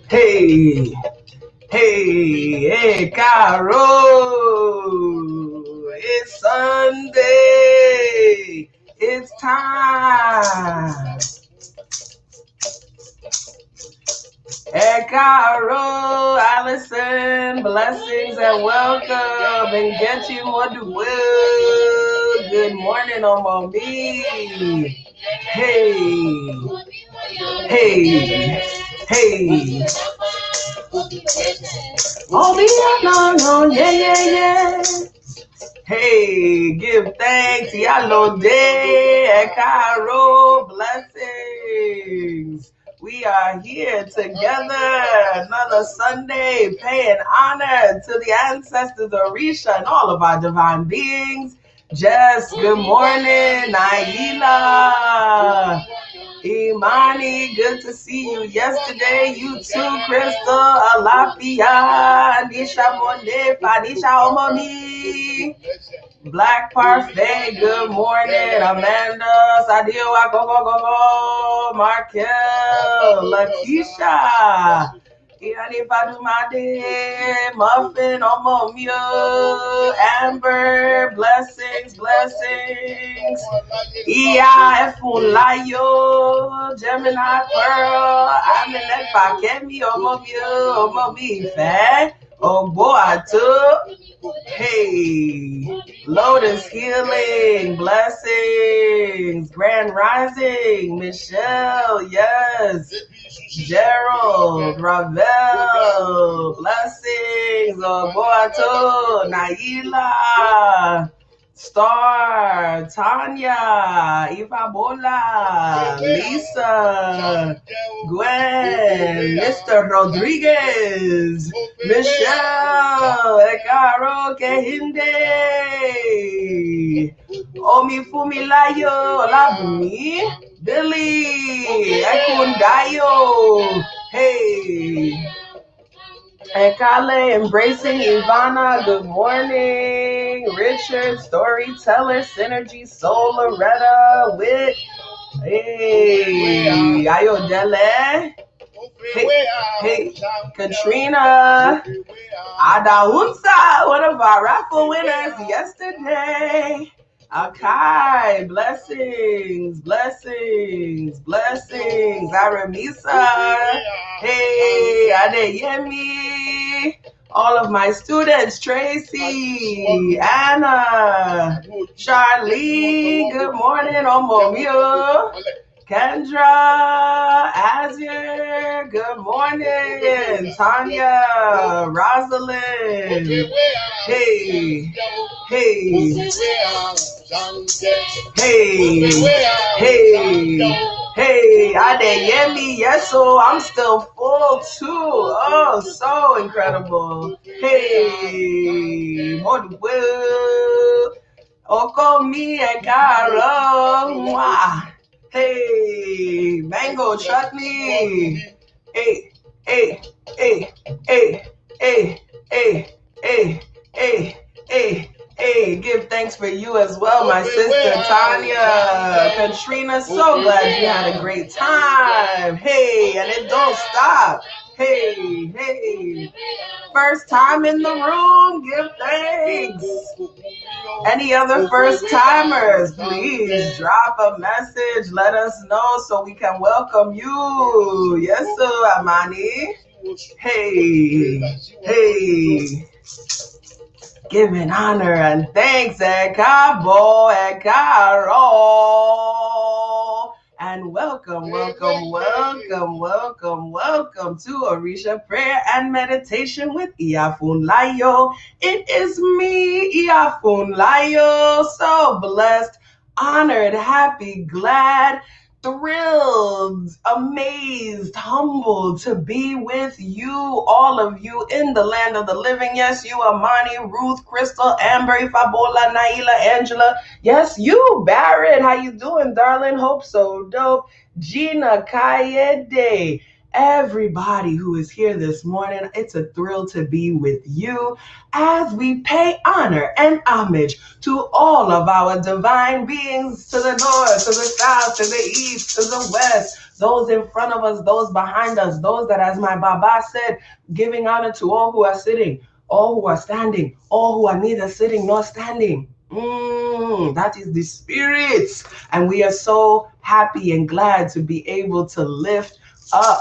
Hey, hey, Caro. It's Sunday. It's time. Hey, Caro, Allison, blessings and welcome. And get you more to will. Good morning, Omobi. Hey, hey, hey. Oh, no, yeah. Hey, give thanks, Yalo Day, Caro, blessings. We are here together another Sunday, paying honor to the ancestors, Orisa, and all of our divine beings. Jess, good morning, Naila. Imani, good to see you yesterday. You too, Crystal, Alafia, Nisha Monde, Fanisha Omoni. Black Parfait, good morning. Amanda, Sadio, go, Markel, Lakeisha. Iani Fadumade, Muffin, Omomio, Amber, blessings. Iya Funlayo, Gemini Pearl, Aminette Fakemi, Omobi, Fat, Oboatu. Hey, Lotus Healing, blessings, Grand Rising, Michelle, yes, Gerald, Ravel, blessings, Oboato, Naila, Star, Tanya, Ifabola, Lisa, Gwen, Mr. Rodriguez, Michelle, Ekaro Kehinde, Omi Fumilayo, Labumi, Billy, Ekundayo, hey. Ekale, Embracing Ivana, good morning. Richard, Storyteller, Synergy, Soul, Loretta, Wit, hey, Ayodele, hey, Katrina, Adaunsa, one of our raffle winners yesterday. Akai, blessings. Aramisa, hey, Adeyemi, all of my students, Tracy, Anna, Charlie, good morning, Omomio, Kendra, Azir, good morning, Tanya, Rosalind, hey, Adeyemi, yes, so I'm still full too. Oh, so incredible. Hey, Moduwe, Okomi and Caro. Hey, mango chutney. Hey. Hey, give thanks for you as well, my sister Tanya. Katrina, so glad you had a great time. Hey, and it don't stop. Hey. First time in the room, give thanks. Any other first timers, please drop a message. Let us know so we can welcome you. Yes, sir, Amani. Hey. Giving honor and thanks, Ekabo, Ekaro. And welcome to Orisa Prayer and Meditation with Iya Funlayo. It is me, Iya Funlayo, so blessed, honored, happy, glad, thrilled, amazed, humbled to be with you, all of you in the land of the living. Yes, you, Amani, Ruth, Crystal, Amber, Fabola, Naila, Angela. Yes, you, Barrett. How you doing, darling? Hope so dope. Gina, Kayede, everybody who is here this morning. It's a thrill to be with you as we pay honor and homage to all of our divine beings, to the north, to the south, to the east, to the west, those in front of us, those behind us, those that, as my Baba said, giving honor to all who are sitting, all who are standing, all who are neither sitting nor standing. That is the spirit. And we are so happy and glad to be able to lift up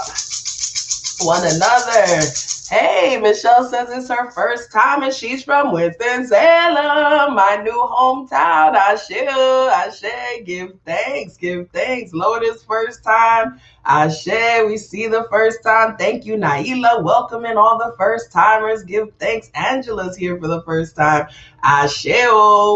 one another. Hey, Michelle says it's her first time and she's from Winston-Salem, my new hometown. Ashe, give thanks. Lord, it's first time. Ashe, we see the first time. Thank you, Naila, welcoming all the first timers. Give thanks. Angela's here for the first time. Ashe,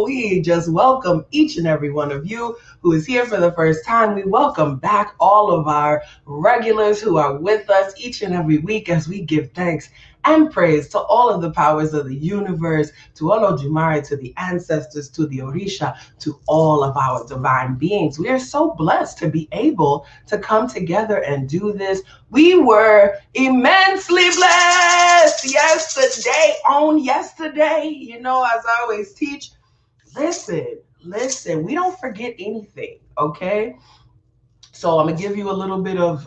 we just welcome each and every one of you who is here for the first time. We welcome back all of our regulars who are with us each and every week as we give thanks and praise to all of the powers of the universe, to Olodumare, to the ancestors, to the Orisha, to all of our divine beings. We are so blessed to be able to come together and do this. We were immensely blessed yesterday. You know, as I always teach, listen, we don't forget anything, okay? So I'm gonna give you a little bit of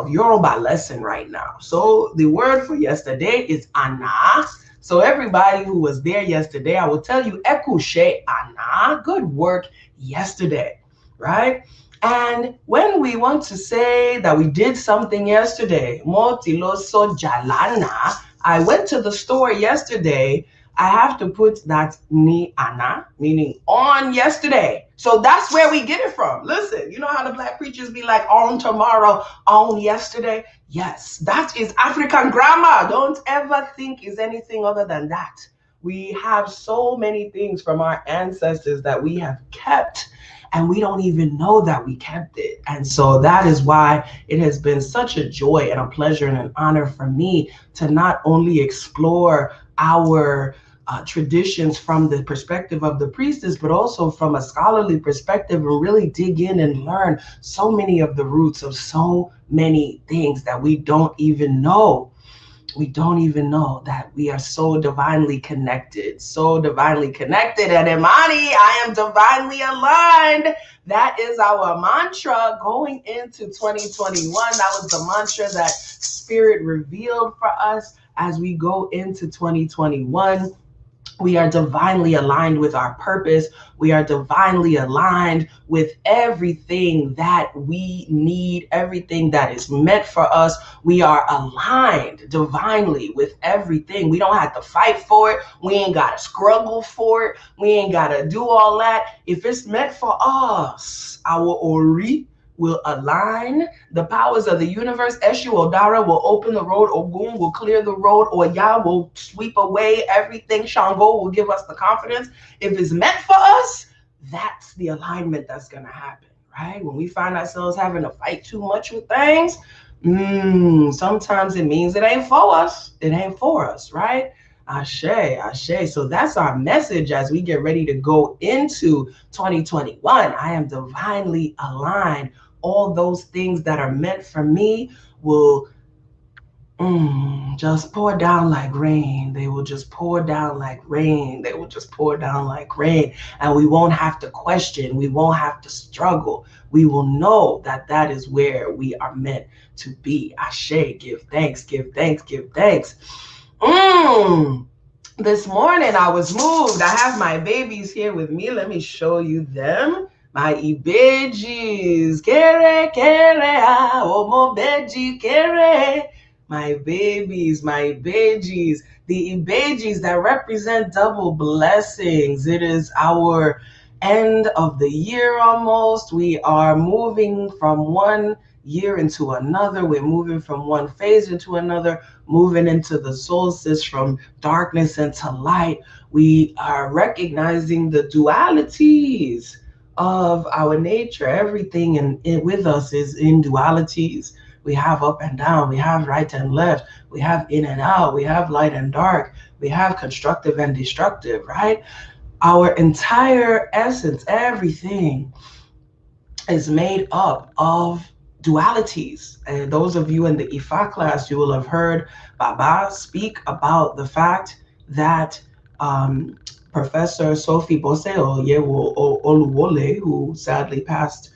Yoruba lesson right now. So the word for yesterday is ana. So everybody who was there yesterday, I will tell you, ekushe ana, good work yesterday, right? And when we want to say that we did something yesterday, motiloso jalana, I went to the store yesterday, I have to put that ni ana, meaning on yesterday. So that's where we get it from. Listen, you know how the black preachers be like, on tomorrow, on yesterday? Yes, that is African grammar. Don't ever think is anything other than that. We have so many things from our ancestors that we have kept, and we don't even know that we kept it. And so that is why it has been such a joy and a pleasure and an honor for me to not only explore our traditions from the perspective of the priestess, but also from a scholarly perspective, and really dig in and learn so many of the roots of so many things that we don't even know. We don't even know that we are so divinely connected. And Imani, I am divinely aligned. That is our mantra going into 2021. That was the mantra that Spirit revealed for us as we go into 2021. We are divinely aligned with our purpose. We are divinely aligned with everything that we need, everything that is meant for us. We are aligned divinely with everything. We don't have to fight for it. We ain't got to struggle for it. We ain't got to do all that. If it's meant for us, our Ori will align. The powers of the universe, Eshu Odara will open the road, Ogun will clear the road, Oya will sweep away everything, Shango will give us the confidence. If it's meant for us, that's the alignment that's going to happen, right? When we find ourselves having to fight too much with things, sometimes it means it ain't for us. It ain't for us, right? Ashe. So that's our message as we get ready to go into 2021. I am divinely aligned. All those things that are meant for me will just pour down like rain. They will just pour down like rain. And we won't have to question. We won't have to struggle. We will know that that is where we are meant to be. Ashe, give thanks. This morning I was moved. I have my babies here with me. Let me show you them. My Ibejis. Kere, omo beji, kere. My babies, my Ibejis. The Ibejis that represent double blessings. It is our end of the year almost. We are moving from one year into another. We're moving from one phase into another, moving into the solstice from darkness into light. We are recognizing the dualities of our nature. Everything with us is in dualities. We have up and down, we have right and left, we have in and out, we have light and dark, we have constructive and destructive, right? Our entire essence, everything is made up of dualities. And those of you in the Ifa class, you will have heard Baba speak about the fact that Professor Sophie Bose Oluwole, who sadly passed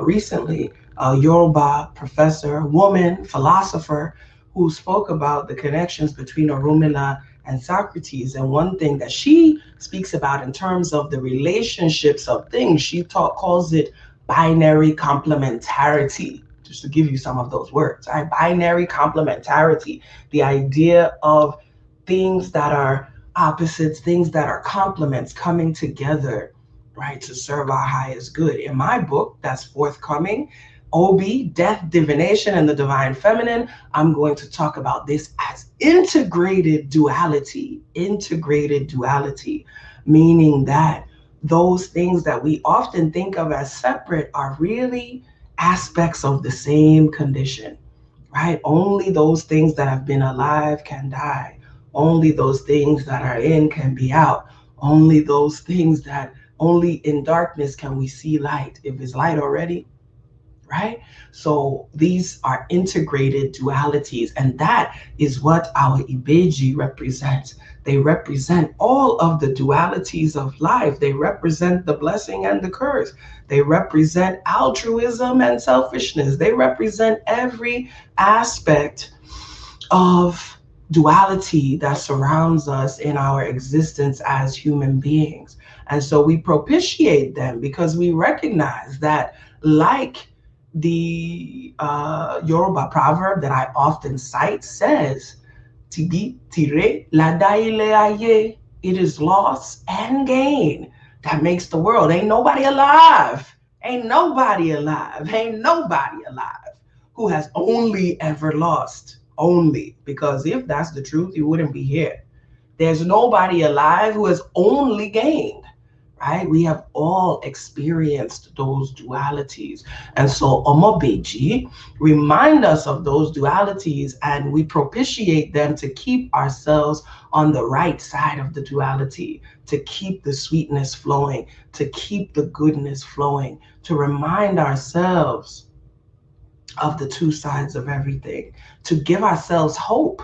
recently, a Yoruba professor, woman, philosopher, who spoke about the connections between Orunmila and Socrates. And one thing that she speaks about in terms of the relationships of things, calls it binary complementarity, just to give you some of those words, right? Binary complementarity, the idea of things that are opposites, things that are complements coming together, right, to serve our highest good. In my book that's forthcoming, Obi, Death, Divination, and the Divine Feminine, I'm going to talk about this as integrated duality, meaning that those things that we often think of as separate are really aspects of the same condition, right? Only those things that have been alive can die. Only those things that are in can be out. Only those things that only in darkness can we see light. If it's light already, right? So these are integrated dualities, and that is what our Ibeji represents. They represent all of the dualities of life. They represent the blessing and the curse. They represent altruism and selfishness. They represent every aspect of duality that surrounds us in our existence as human beings. And so we propitiate them because we recognize that, like the Yoruba proverb that I often cite says, Tibi tire lada ile aye, it is loss and gain that makes the world. Ain't nobody alive. Ain't nobody alive. Ain't nobody alive who has only ever lost. Only. Because if that's the truth, you wouldn't be here. There's nobody alive who has only gained, right? We have all experienced those dualities. And so Omobeji remind us of those dualities, and we propitiate them to keep ourselves on the right side of the duality, to keep the sweetness flowing, to keep the goodness flowing, to remind ourselves of the two sides of everything, to give ourselves hope.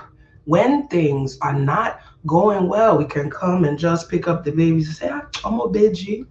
When things are not going well, we can come and just pick up the babies and say, I'm a Beji.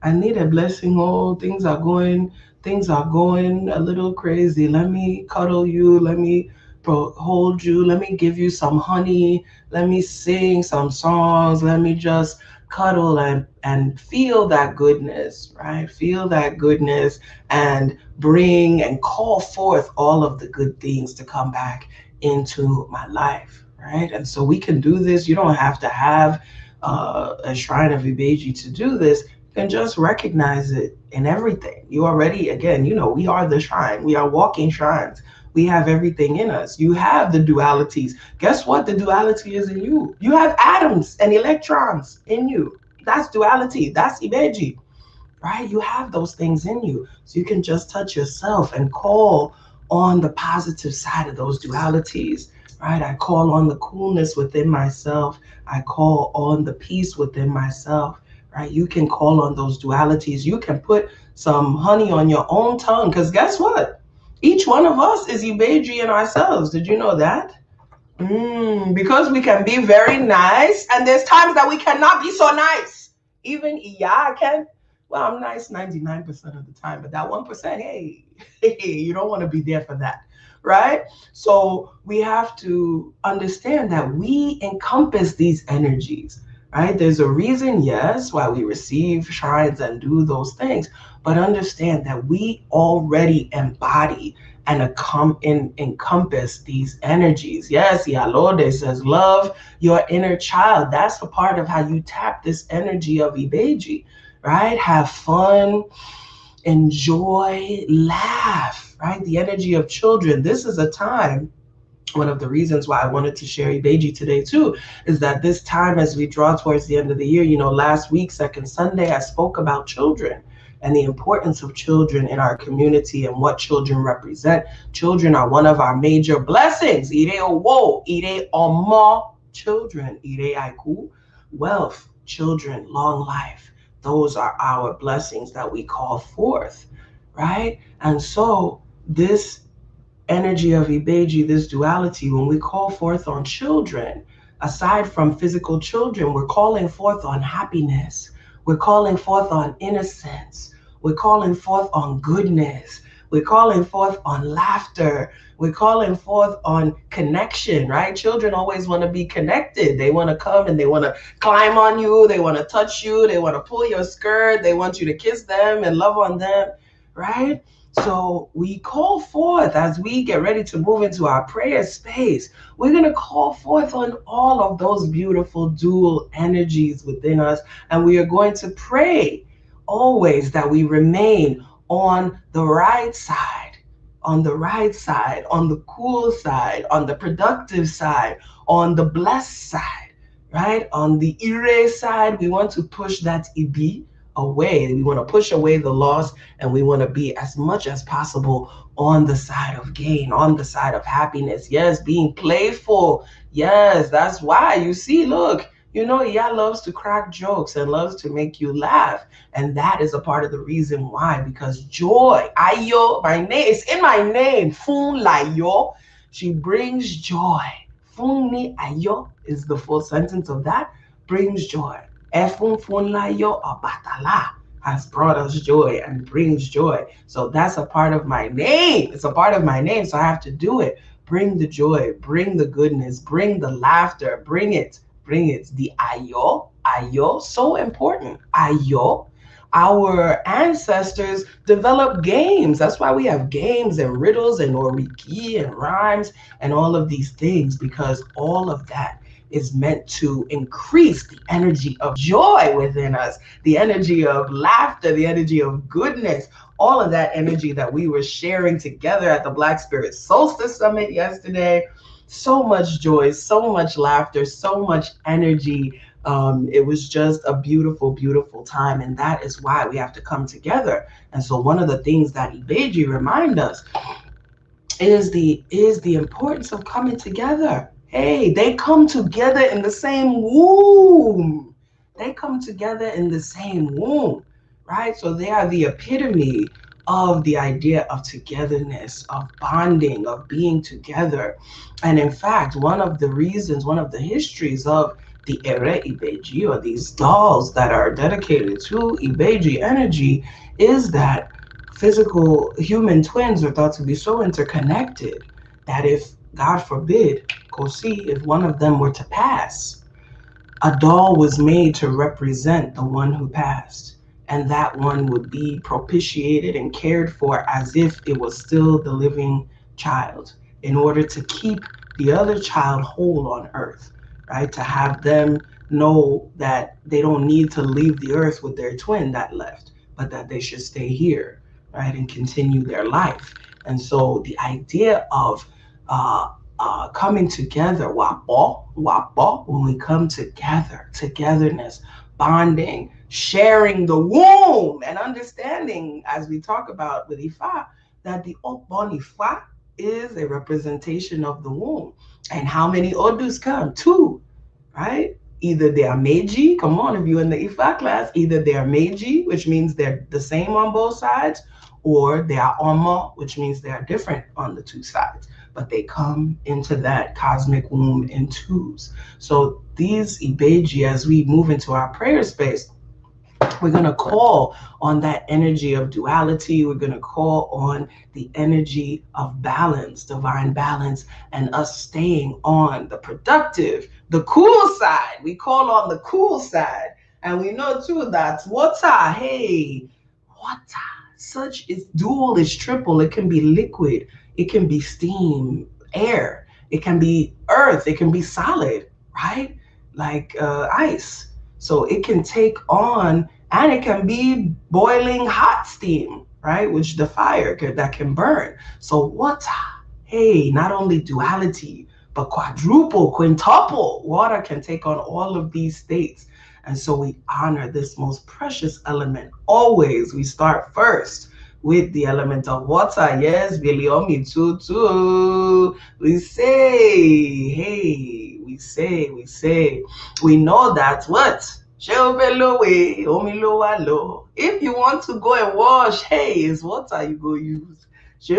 I need a blessing. Oh, things are going a little crazy. Let me cuddle you. Let me hold you. Let me give you some honey. Let me sing some songs. Let me just cuddle and feel that goodness, right? Feel that goodness and bring and call forth all of the good things to come back into my life, right? And so we can do this. You don't have to have a shrine of Ibeji to do this. You can just recognize it in everything. You already, again, we are the shrine. We are walking shrines. We have everything in us. You have the dualities. Guess what? The duality is in you. You have atoms and electrons in you. That's duality. That's Ibeji, right? You have those things in you. So you can just touch yourself and call on the positive side of those dualities, right? I call on the coolness within myself. I call on the peace within myself, right? You can call on those dualities. You can put some honey on your own tongue, because guess what? Each one of us is Ibeji in ourselves. Did you know that? Because we can be very nice, and there's times that we cannot be so nice. Even Iya can. Well, I'm nice 99% of the time, but that 1%, hey, you don't want to be there for that, right? So we have to understand that we encompass these energies, right? There's a reason, yes, why we receive shrines and do those things, but understand that we already embody and encompass these energies. Yes, Yalode says, love your inner child. That's a part of how you tap this energy of Ibeji, right? Have fun, enjoy, laugh, right? The energy of children. This is a time, one of the reasons why I wanted to share Ibeji today too, is that this time as we draw towards the end of the year, last week, second Sunday, I spoke about children and the importance of children in our community and what children represent. Children are one of our major blessings. Ire owo, ire omo, children, ire aiku, wealth, children, long life. Those are our blessings that we call forth, right? And so this energy of Ibeji, this duality, when we call forth on children, aside from physical children, we're calling forth on happiness. We're calling forth on innocence. We're calling forth on goodness. We're calling forth on laughter. We're calling forth on connection, right? Children always want to be connected. They want to come and they want to climb on you. They want to touch you. They want to pull your skirt. They want you to kiss them and love on them, right? So we call forth as we get ready to move into our prayer space. We're going to call forth on all of those beautiful dual energies within us. And we are going to pray always that we remain on the right side, on the right side, on the cool side, on the productive side, on the blessed side, right? On the Ire side, we want to push that Ibi away. We want to push away the loss, and we want to be as much as possible on the side of gain, on the side of happiness. Yes, being playful. Yes, that's why you see, look, Iya loves to crack jokes and loves to make you laugh. And that is a part of the reason why, because joy, Ayo, my name, it's in my name, Funlayo. She brings joy. Funni Ayo is the full sentence of that, brings joy. Efun Funlayo Abatala has brought us joy and brings joy. So that's a part of my name. It's a part of my name, so I have to do it. Bring the joy, bring the goodness, bring the laughter, bring it. The ayo, so important. Ayo. Our ancestors developed games. That's why we have games and riddles and oriki and rhymes and all of these things, because all of that is meant to increase the energy of joy within us, the energy of laughter, the energy of goodness, all of that energy that we were sharing together at the Black Spirit Solstice Summit yesterday. So much joy, so much laughter, so much energy. It was just a beautiful, beautiful time. And that is why we have to come together. And so one of the things that Ibeji remind us is the importance of coming together. Hey, they come together in the same womb. They come together in the same womb, right? So they are the epitome of the idea of togetherness, of bonding, of being together. And in fact, one of the histories of the Ere Ibeji, or these dolls that are dedicated to Ibeji energy, is that physical human twins are thought to be so interconnected that if, God forbid, if one of them were to pass, a doll was made to represent the one who passed, and that one would be propitiated and cared for as if it was still the living child, in order to keep the other child whole on earth, right? To have them know that they don't need to leave the earth with their twin that left, but that they should stay here, right, and continue their life. And so the idea of coming together, wapo, when we come together, togetherness, bonding, sharing the womb, and understanding, as we talk about with Ifa, that the Okbon Ifa is a representation of the womb. And how many Odus come? Two, right? Either they are Meiji, come on, if you're in the Ifa class, either they are Meiji, which means they're the same on both sides, or they are Omo, which means they are different on the two sides. But they come into that cosmic womb in twos. So these Ibeji, as we move into our prayer space, we're going to call on that energy of duality. We're going to call on the energy of balance, divine balance, and us staying on the productive, the cool side. We call on the cool side. And we know too that water, hey, water, such is dual, is triple. It can be liquid, it can be steam, air, it can be earth, it can be solid, right? Like ice. So it can take on, and it can be boiling hot steam, right? Which the fire that can burn. So water, hey, not only duality, but quadruple, quintuple. Water can take on all of these states. And so we honor this most precious element. Always, we start first with the element of water. Yes, Biliomi too. We say, hey, we say, we know that what? If you want to go and wash, hey, it's water you go use. If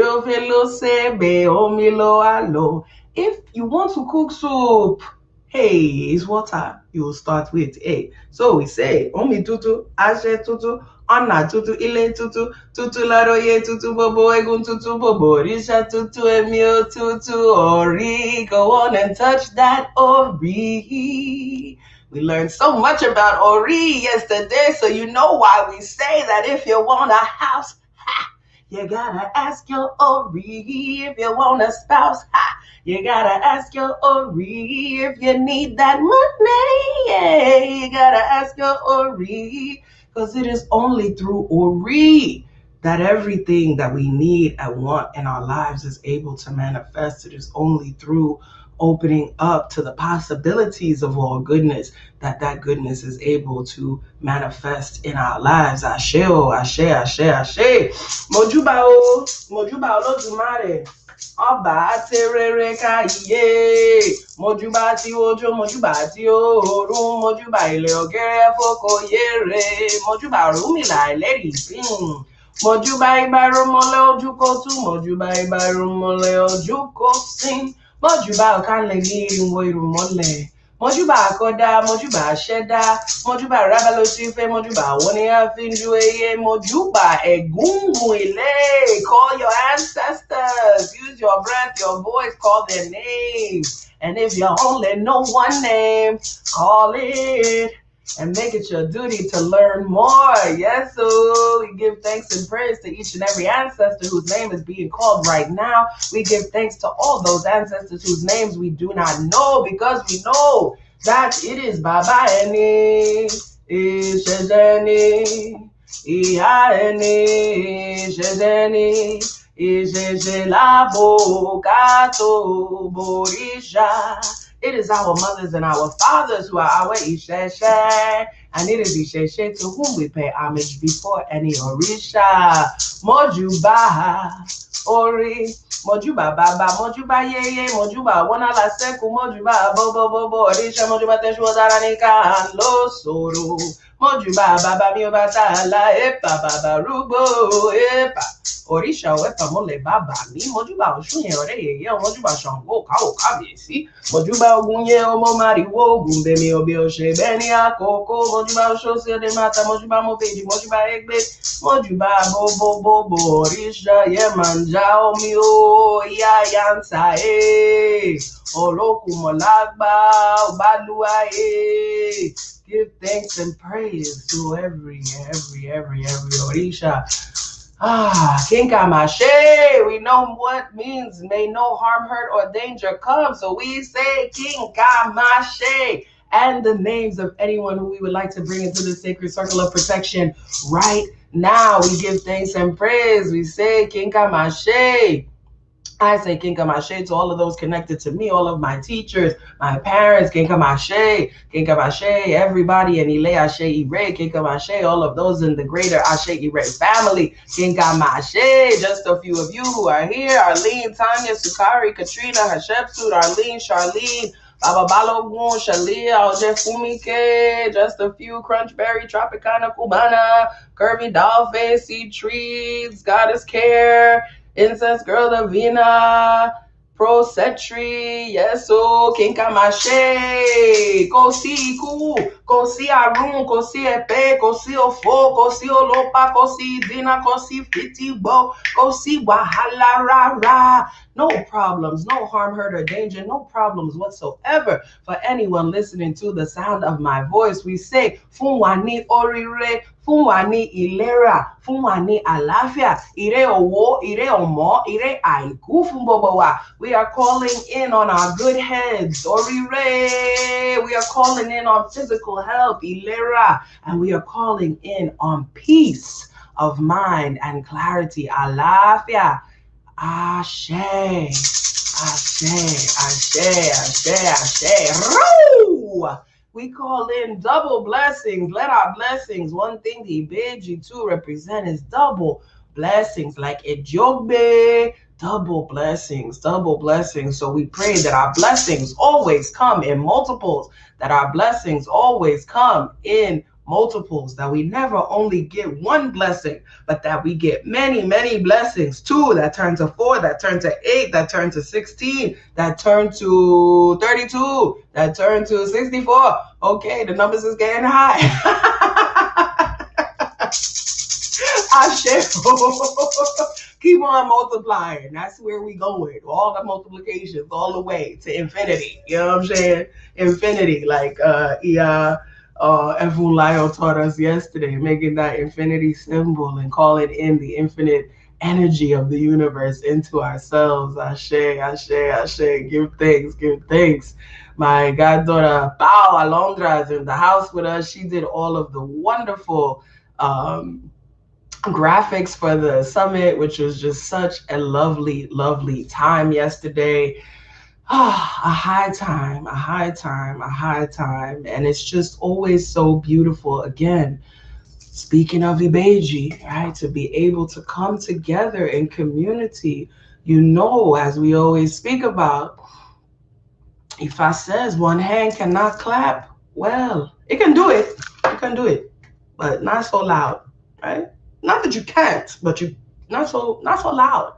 you want to cook soup, hey, it's water you start with. Hey, so we say, Omi tutu, Ashe tutu, Anna tutu, Ile tutu, tutu laroye tutu, bobo egun tutu, bobo risha tutu, emio tutu, ori. Go on and touch that ori. We learned so much about ori yesterday, so you know why we say that if you want a house, you gotta ask your Ori. If you want a spouse, you gotta ask your Ori. If you need that money, yeah, you gotta ask your Ori. Because it is only through Ori that everything that we need and want in our lives is able to manifest. It is only through opening up to the possibilities of all goodness that goodness is able to manifest in our lives. Ashe, ashe, ashe, ashe. Mojuba o, mojuba olódùmarè. Ọba àtẹrẹrẹ káyé. Mojuba tí ojo, mojuba tí oòrùn, mojuba ilẹ̀ ọ̀gẹ́rẹ́ fòkòyèrè. Mojuba Ọ̀rúnmìlà ẹlẹ́rìí. Mojuba ìbáromọlẹ̀ ojúkòtú, mojuba ìbáromọlẹ̀ ojúkòsìn. Mojuba ọ̀kánlẹ̀gí ìwọ̀ ìrùmọ̀lẹ̀. Mojuba àkọ́dá, mojuba àṣẹ̀dá, mojuba rábàlóṣífẹ́, mojuba wọ́níyàfínjúwéyé, mojuba ẹ̀gúngún ilé. Call your ancestors. Use your breath, your voice, call their names. And if you only know one name, call it. And make it your duty to learn more. Yes, so we give thanks and praise to each and every ancestor whose name is being called right now. We give thanks to all those ancestors whose names we do not know, because we know that it is Baba Eni, Ishejeni, Iya Eni, Ishejeni, Ishejelabo, Kato, Borisha. It is our mothers and our fathers who are our Isheshe, and it is Isheshe to whom we pay homage before any Orisha. Mojuba, Ori, Mojuba Baba, Mojuba Yeye, Mojuba Wanala Seku, Mojuba Bobo, Orisha, Mojuba Teshwadaranika, Lo Soro, Mojuba Baba Miobatala, Epa Baba Rubo, Epa. Orisha wepa mole baba mi mojuba oshunye oreye mojuba shango kawo kabiyesi mojuba ogunye omo mariwo ogunbe mi obi ose beni akoko mojuba oshose de mata mojuba mobeji mojuba egbe mojuba bobo orisha ye manja omi o ya yansa olokumolagba obaluwa Give thanks and praise to every Orisha. Kinkamashe, we know what means may no harm, hurt, or danger come. So we say Kinkamashe, and the names of anyone who we would like to bring into the sacred circle of protection right now. We give thanks and praise. We say Kinkamashe. I say Kinkamashe to all of those connected to me, all of my teachers, my parents, Kinkamashe, everybody in Ile Ase Ire, Kinkamashe, all of those in the greater Ase Ire family, Kinkamashe, just a few of you who are here, Arlene, Tanya, Sukari, Katrina, Hatshepsut, Arlene, Charlene, Baba Balogun, Shalia, Ojefumike, just a few, Crunchberry, Tropicana, Cubana, Curvy Dollface, Sea Trees, Goddess Care, Incense Girl Davina, Pro Setri, yes, so Kinkamashe, Kosi Iku, Kosi Arun, Kosi Epe, Kosi Ofo, Kosi Olopa, Kosi Dina, Kosi Fitibo, Kosi Wahala Rara. No problems, no harm, hurt, or danger, no problems whatsoever for anyone listening to the sound of my voice. We say, Funwani Orire, Funwani Ilera, Funwani Alafia, Ire Owo, Ire Omo, Ire Aiku Fumbobowa. We are calling in on our good heads, Orire. We are calling in on physical health, Ilera. And we are calling in on peace of mind and clarity, Alafia. Ashe, Ashe, Ashe, Ashe, Ashe. Roo! We call in double blessings. Let our blessings, one thing the Ibeji too represent is double blessings, like Ejogbe, double blessings, double blessings. So we pray that our blessings always come in multiples, that our blessings always come in multiples, that we never only get one blessing, but that we get many, many blessings. 2 that turn to 4, that turn to 8, that turn to 16, that turn to 32, that turn to 64. Okay, the numbers is getting high. I share. Keep on multiplying. That's where we going. All the multiplications, all the way to infinity. You know what I'm saying? Infinity, like Iya Funlayo taught us yesterday, making that infinity symbol and calling in the infinite energy of the universe into ourselves. Ashe, ashe, ashe. Give thanks, give thanks. My goddaughter, Pao Alondra, is in the house with us. She did all of the wonderful graphics for the summit, which was just such a lovely, lovely time yesterday. A high time, a high time, a high time. And it's just always so beautiful. Again, speaking of Ibeji, right, to be able to come together in community, as we always speak about, Ifa says one hand cannot clap. Well, it can do it. It can do it, but not so loud, right? Not that you can't, but you not so loud.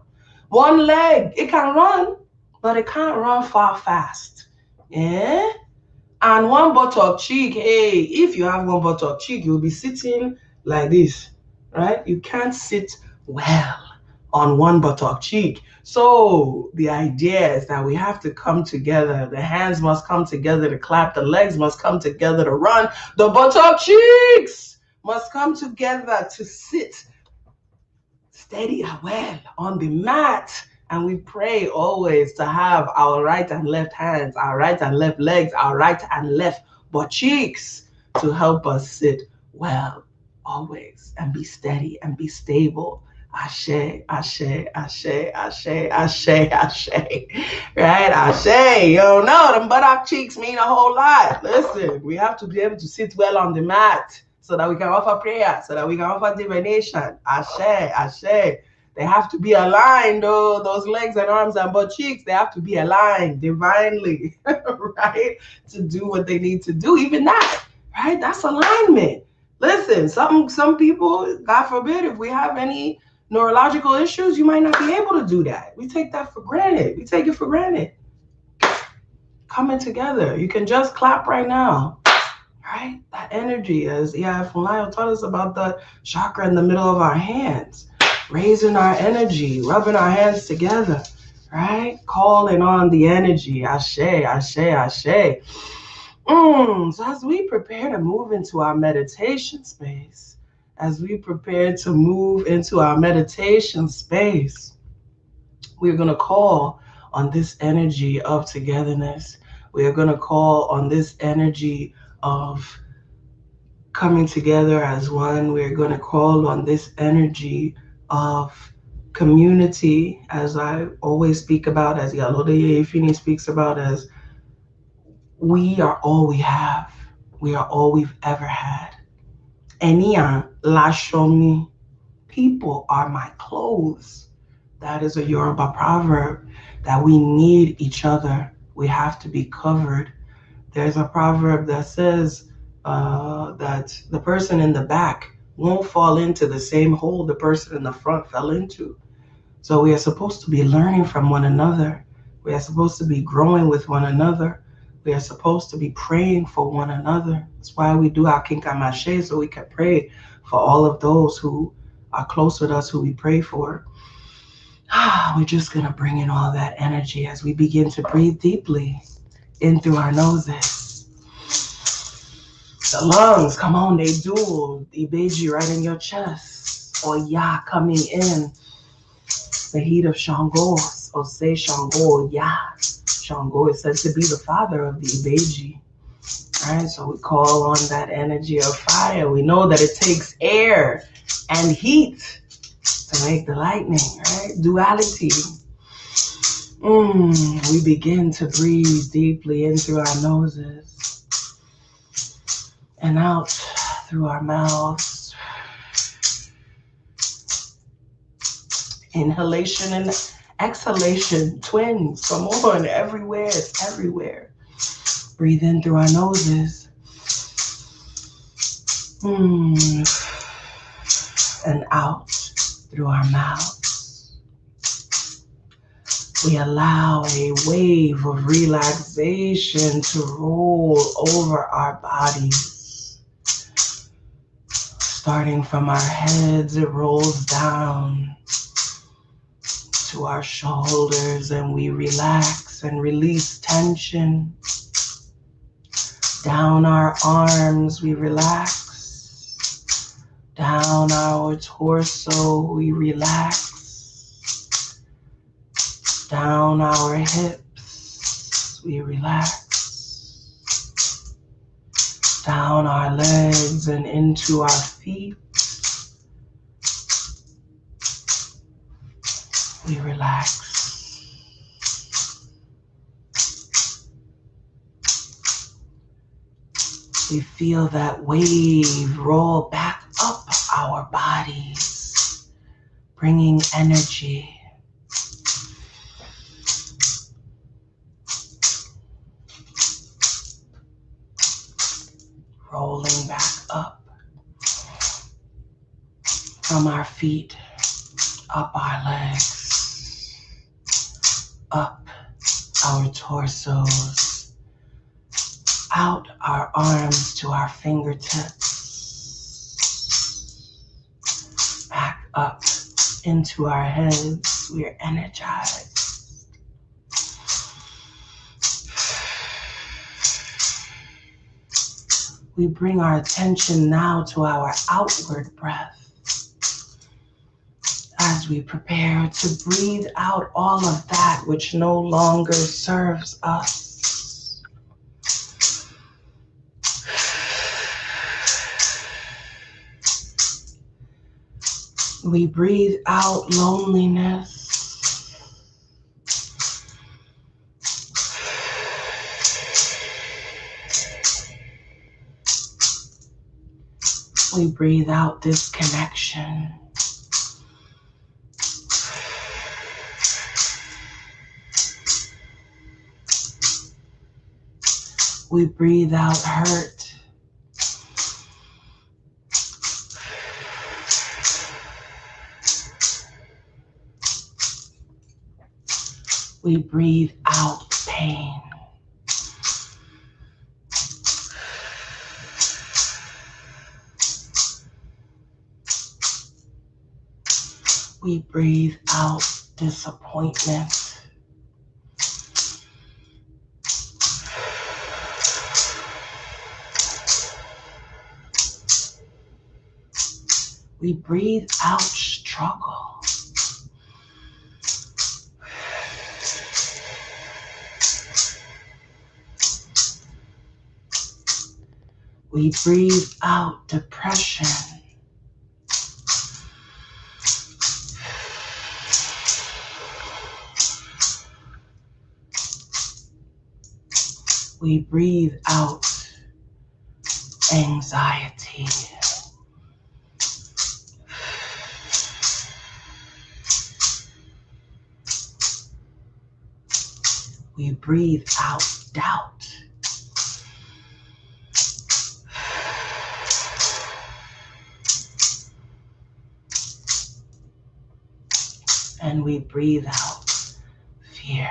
One leg, it can run, but it can't run fast. Yeah? And one buttock cheek, hey, if you have one buttock cheek, you'll be sitting like this, right? You can't sit well on one buttock cheek. So the idea is that we have to come together. The hands must come together to clap. The legs must come together to run. The buttock cheeks must come together to sit steady and well on the mat. And we pray always to have our right and left hands, our right and left legs, our right and left butt cheeks to help us sit well always and be steady and be stable. Ashe, ashe, ashe, ashe, ashe, ashe. Right? Ashe. You don't know, them buttock cheeks mean a whole lot. Listen, we have to be able to sit well on the mat so that we can offer prayer, so that we can offer divination. Ashe, ashe. They have to be aligned, though. Those legs and arms and butt cheeks, they have to be aligned divinely, right? To do what they need to do. Even that, right? That's alignment. Listen, some people, God forbid, if we have any neurological issues, you might not be able to do that. We take that for granted. We take it for granted. Coming together. You can just clap right now. Right? That energy, as Iya Funlayo taught us about the chakra in the middle of our hands. Raising our energy, rubbing our hands together, right? Calling on the energy. Ashe, ashe, ashe. So as we prepare to move into our meditation space, we're going to call on this energy of togetherness. We are going to call on this energy of coming together as one. We're going to call on this energy of community, as I always speak about, as Yalode Yefini speaks about, as we are all we have. We are all we've ever had. Enia Lashomi, people are my clothes. That is a Yoruba proverb, that we need each other. We have to be covered. There's a proverb that says that the person in the back won't fall into the same hole the person in the front fell into. So we are supposed to be learning from one another. We are supposed to be growing with one another. We are supposed to be praying for one another. That's why we do our kinkamashe, so we can pray for all of those who are close with us, who we pray for. We're just going to bring in all that energy as we begin to breathe deeply in through our noses. The lungs, come on, they dual. Ibeji right in your chest. Oya coming in. The heat of Shango. Ose Shango, Ya. Shango is said to be the father of the Ibeji. All right, so we call on that energy of fire. We know that it takes air and heat to make the lightning, right? Duality. We begin to breathe deeply in through our noses and out through our mouths. Inhalation and exhalation, twins. Come on, everywhere. It's everywhere. Breathe in through our noses. And out through our mouths. We allow a wave of relaxation to roll over our bodies. Starting from our heads, it rolls down to our shoulders, and we relax and release tension. Down our arms, we relax. Down our torso, we relax. Down our hips, we relax. Down our legs and into our feet, we relax. We feel that wave roll back up our bodies, bringing energy. Rolling back up from our feet, up our legs, up our torsos, out our arms to our fingertips, back up into our heads. We are energized. We bring our attention now to our outward breath as we prepare to breathe out all of that which no longer serves us. We breathe out loneliness. We breathe out disconnection. We breathe out hurt. We breathe out pain. We breathe out disappointment. We breathe out struggle. We breathe out depression. We breathe out anxiety. We breathe out doubt. And we breathe out fear.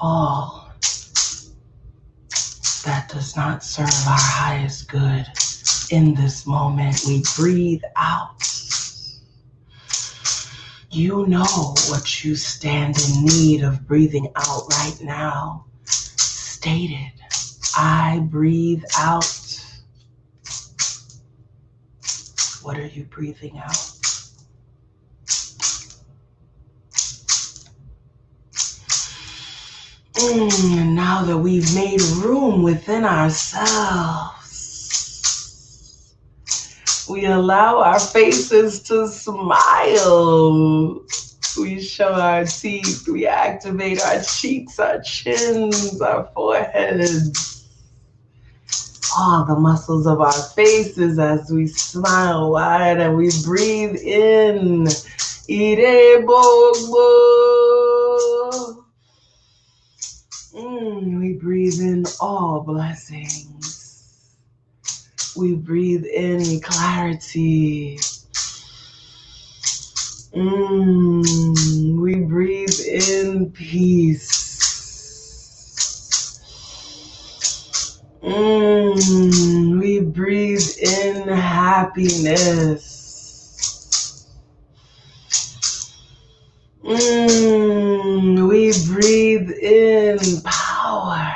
All that does not serve our highest good in this moment, we breathe out. You know what you stand in need of breathing out right now. State it. I breathe out. What are you breathing out? And now that we've made room within ourselves, we allow our faces to smile. We show our teeth. We activate our cheeks, our chins, our foreheads. all the muscles of our faces as we smile wide and we breathe in. Ire Bogbo. We breathe in all blessings. We breathe in clarity. We breathe in peace. We breathe in happiness. We breathe in power.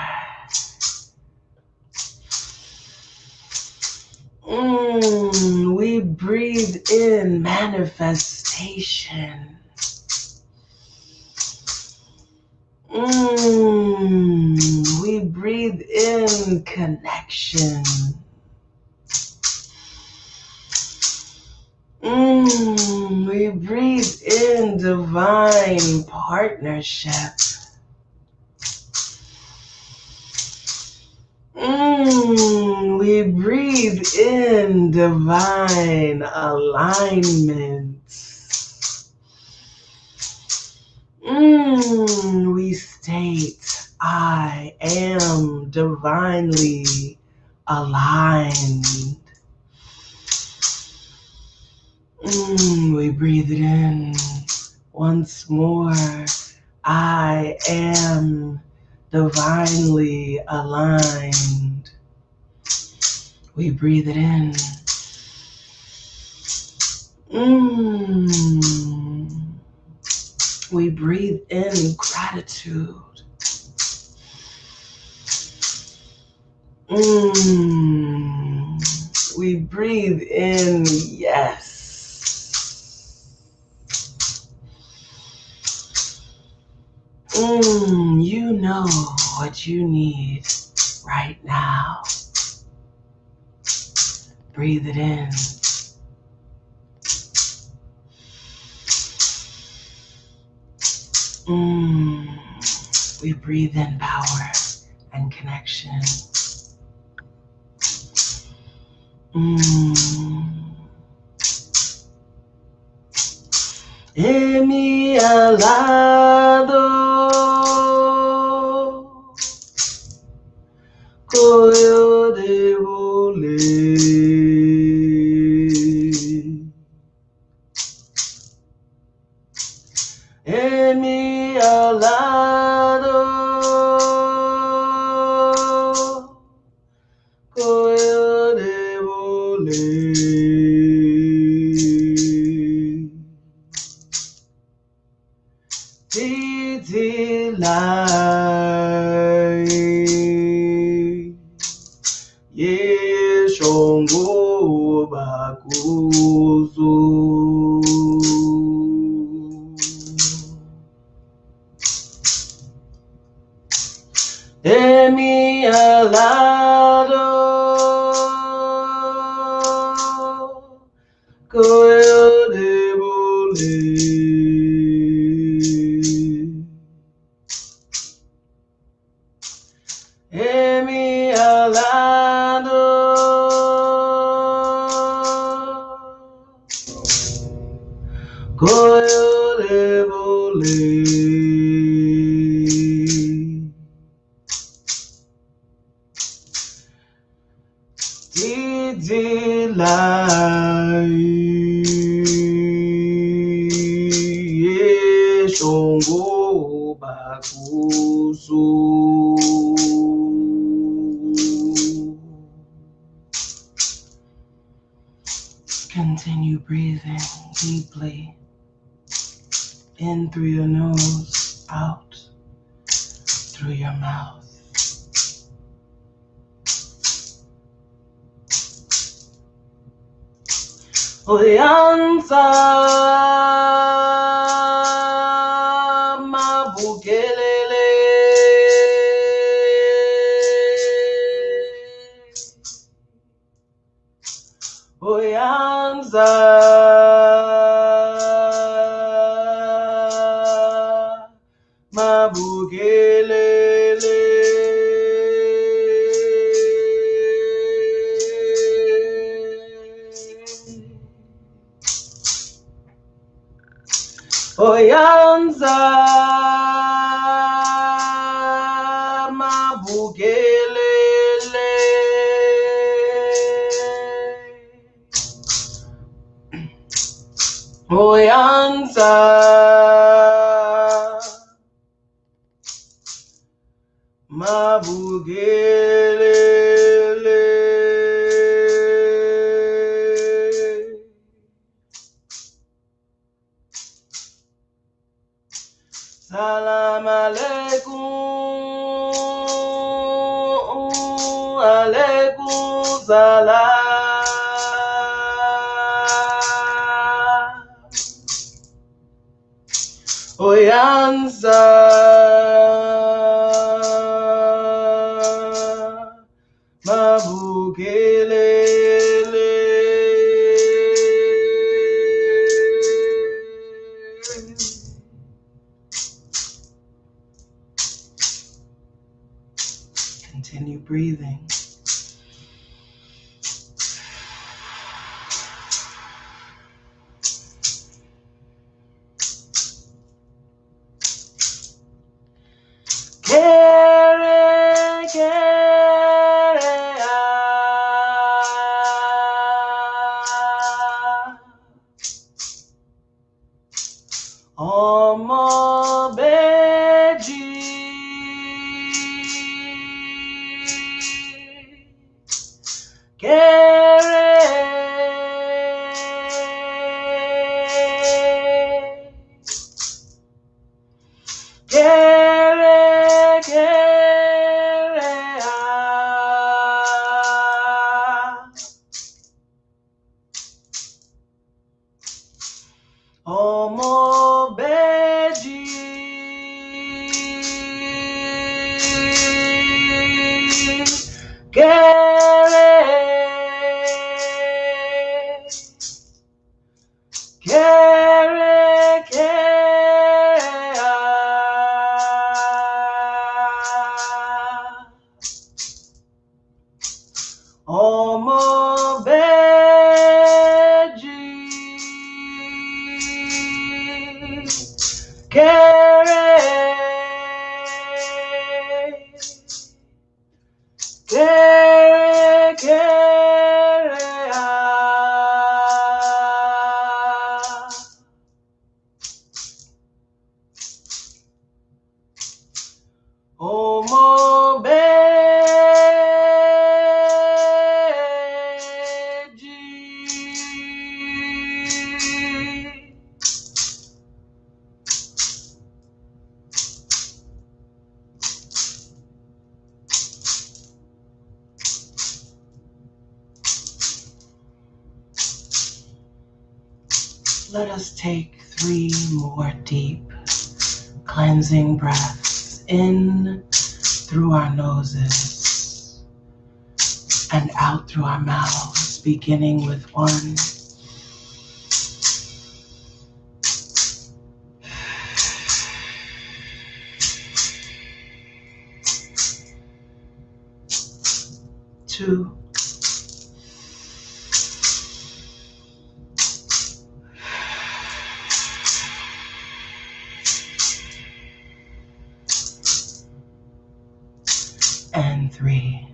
We breathe in manifestation. We breathe in connection. We breathe in divine partnership. We breathe in divine alignment. We state, I am divinely aligned. We breathe it in once more. I am divinely aligned. We breathe it in. We breathe in gratitude. We breathe in yes. You know what you need right now. Breathe it in. We breathe in power and connection. Emi alado koyo de vole. Emi alado koyo de vole. Titi lai ye shongo bakuzu. Emi alado koyo de vole. Emi alado koyo de vole. Didi lai ye shongo bakuzu. Continue breathing deeply in through your nose, out through your mouth. Oyansa mabukelele Oyansa mabukelele Oyanza mabugelele. Oyanza mabugelele. Salam alaikum, alaikum salam. Oyanza mabugelele. Continue breathing. Kere, kere, Omo Beji. Kere, kere, kere, Omo Beji. Kere, kere, kere, Omo Beji. Kere, kere, kere, Omo Beji. Let us take 3 more deep cleansing breaths in through our noses and out through our mouths, beginning with 1. Two. And 3.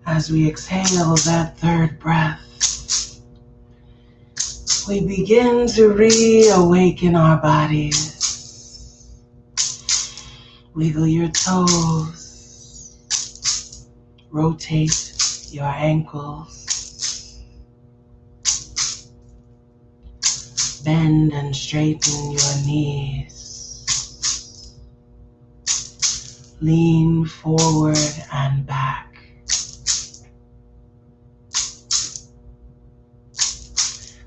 As we exhale that 3rd breath, we begin to reawaken our bodies. Wiggle your toes, rotate your ankles, bend and straighten your knees, lean forward and back.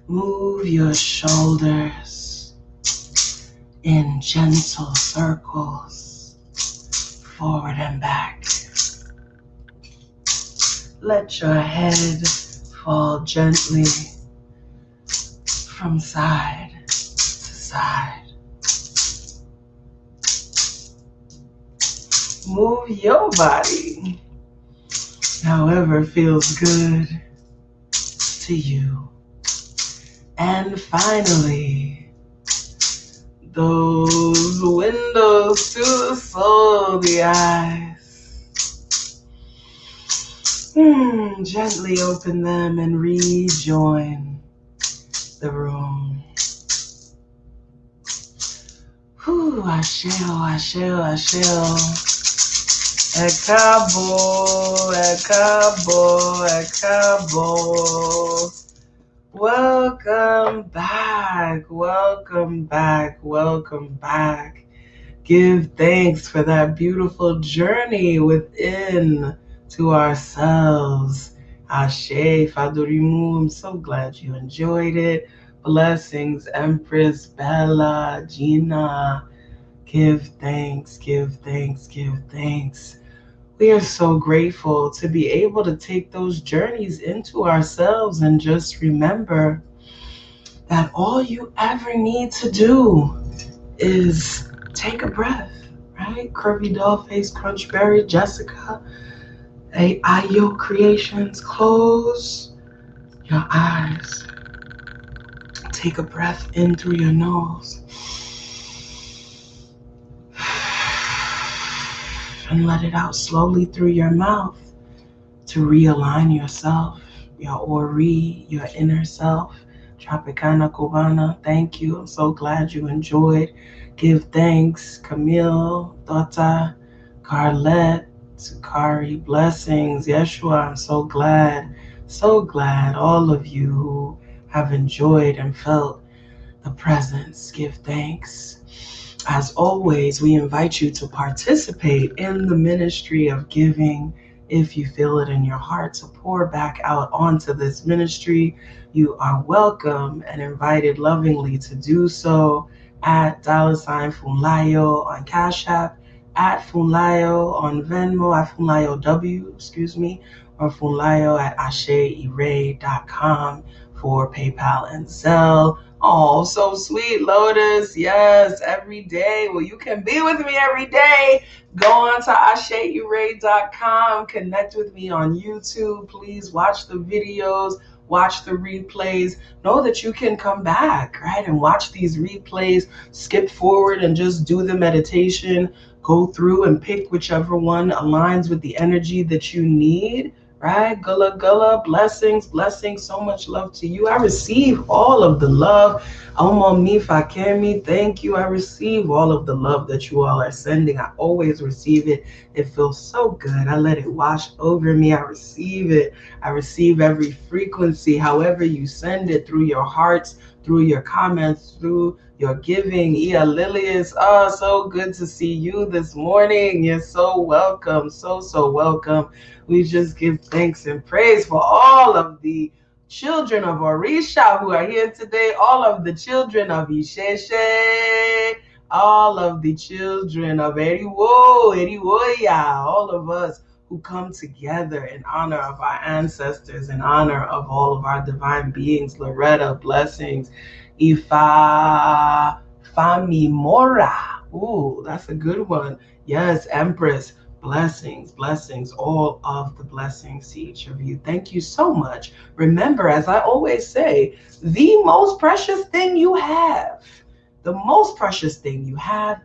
Move your shoulders in gentle circles, forward and back. Let your head fall gently from side to side. Move your body however feels good to you. And finally, those windows to the soul, the eyes. Gently open them and rejoin the room. Asheo, asheo, asheo. Ẹ káàbọ̀, ẹ káàbọ̀, ẹ káàbọ̀. Welcome back, welcome back, welcome back. Give thanks for that beautiful journey within to ourselves. Ashe, Fadurimu, I'm so glad you enjoyed it. Blessings, Empress, Bella, Gina. Give thanks, give thanks, give thanks. We are so grateful to be able to take those journeys into ourselves and just remember that all you ever need to do is take a breath, right? Curvy Dollface, Crunchberry, Jessica, Ayo Creations, close your eyes. Take a breath in through your nose. And let it out slowly through your mouth to realign yourself, your Ori, your inner self. Tropicana Cubana, thank you. I'm so glad you enjoyed. Give thanks, Camille, Dota, Carlette, Sukari, blessings. Yeshua, I'm so glad all of you who have enjoyed and felt the presence. Give thanks. As always, we invite you to participate in the ministry of giving. If you feel it in your heart to pour back out onto this ministry, you are welcome and invited lovingly to do so at $Funlayo on Cash App, at Funlayo on Venmo, at Funlayo W, or Funlayo at AseIre.com for PayPal and Zelle. Oh, so sweet, Lotus. Yes, every day. Well, you can be with me every day. Go on to AseIre.com. Connect with me on YouTube. Please watch the videos. Watch the replays. Know that you can come back, right? And watch these replays. Skip forward and just do the meditation. Go through and pick whichever one aligns with the energy that you need. Right? Gullah, gullah, blessings, blessings. So much love to you. I receive all of the love. Omo Fakemi, thank you. I receive all of the love that you all are sending. I always receive it. It feels so good. I let it wash over me. I receive it. I receive every frequency, however you send it, through your hearts, through your comments, through your giving. Iya Lilius, so good to see you this morning. You're so welcome. So welcome. We just give thanks and praise for all of the children of Orisha who are here today, all of the children of Isheshe, all of the children of Eriwoya, all of us who come together in honor of our ancestors, in honor of all of our divine beings. Loretta, blessings. Ifa Fami Mora. Ooh, that's a good one. Yes, Empress. Blessings, blessings, all of the blessings to each of you. Thank you so much. Remember, as I always say, the most precious thing you have,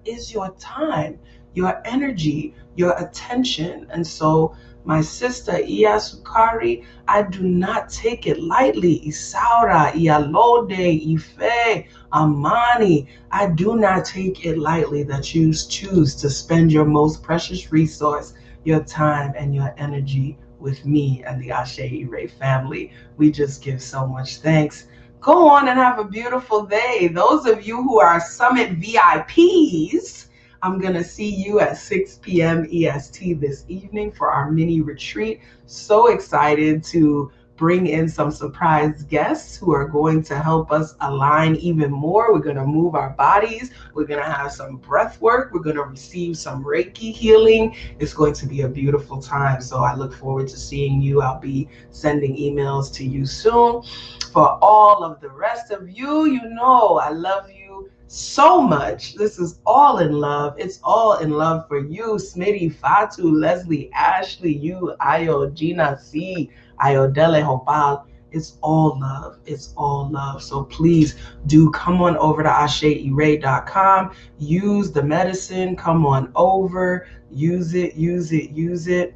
is your time, your energy, your attention. And so, my sister, Iya Sukari, I do not take it lightly. Isaura, Iyalode, Ife, Amani, I do not take it lightly that you choose to spend your most precious resource, your time and your energy with me and the Ase Ire family. We just give so much thanks. Go on and have a beautiful day. Those of you who are Summit VIPs, I'm going to see you at 6 p.m. EST this evening for our mini retreat. So excited to bring in some surprise guests who are going to help us align even more. We're going to move our bodies. We're going to have some breath work. We're going to receive some Reiki healing. It's going to be a beautiful time. So I look forward to seeing you. I'll be sending emails to you soon. For all of the rest of you, you know I love you so much. This is all in love. It's all in love for you, Smitty, Fatu, Leslie, Ashley, you, Ayo, Gina, C, Ayodele, Hopal. It's all love. It's all love. So please do come on over to AseIre.com. Use the medicine. Come on over. Use it, use it, use it.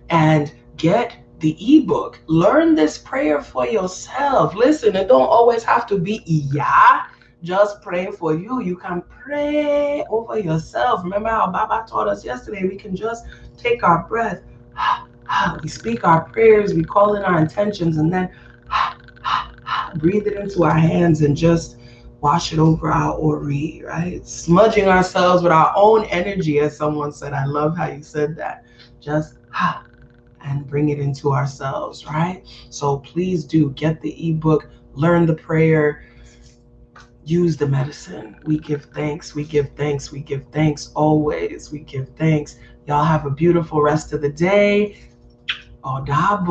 And get the ebook. Learn this prayer for yourself. Listen, it don't always have to be Iya just praying for you. You can pray over yourself. Remember how Baba taught us yesterday? We can just take our breath. We speak our prayers. We call in our intentions, and then breathe it into our hands and just wash it over our ori, right? Smudging ourselves with our own energy, as someone said. I love how you said that. Just and bring it into ourselves, right? So please do get the ebook, learn the prayer, use the medicine. We give thanks, we give thanks, we give thanks always. We give thanks. Y'all have a beautiful rest of the day. Odabo.